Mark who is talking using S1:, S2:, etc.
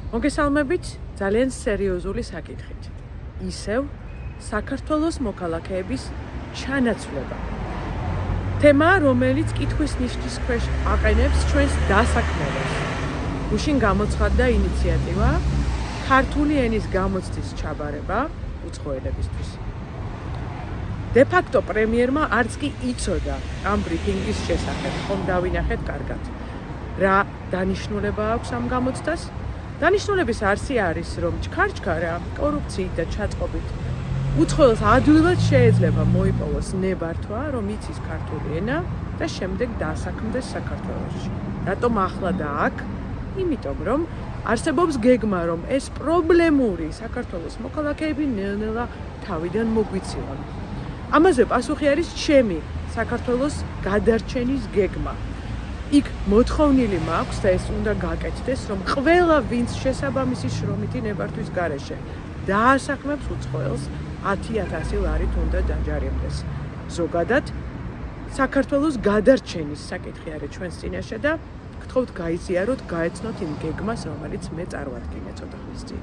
S1: მოგესალმებით ძალიან სერიოზული საკითხით. ისევ საქართველოს მოქალაქეების ჩანაცვლება. თემა, რომელიც კითხვის ნიშნის ქვეშ აყენებს ჩვენს დასაქმებას. გუშინ გამოცხადდა ინიციატივა ქართული ენის გამოცდის ჩაბარება უცხოელებისთვის. De facto პრემიერმა არც კი იცოდა ამ ბრიფინგის შესახებ, ხომ დავინახეთ კარგად. რა დანიშნულება აქვს ამ გამოცდას? დანიშნულების არსი არის, რომ ჩქარ-ჩქარა, კორუფციით და ჩაწყობით უცხოელს ადვილად შეიძლება მოიპოვოს ნებართვა, რომ იცის ქართული ენა და შემდეგ დაასაქმდეს საქართველოში. რატომ ახლა და აქ? იმიტომ, რომ არსებობს გეგმა, რომ ეს პრობლემური საქართველოს მოქალაქეები ნელ-ნელა თავიდან მოგვიცილონ. ამაზე პასუხი არის ჩემი საქართველოს გადარჩენის გეგმა. იქ მოთხოვნილი მაქვს და ეს უნდა გაკეთდეს, რომ ყველა ვინც შესაბამისი შრომითი ნებართვის გარეშე დაასაქმებს უცხოელს 10,000 ლარით უნდა დაჯარიმდეს. ზოგადად საქართველოს გადარჩენის საკითხი არის ჩვენს წინაშე და გთხოვთ გაიზიაროთ, გაეცნოთ იმ გეგმას, რომელიც მე წარვადგინე ცოტა ხნის წინ.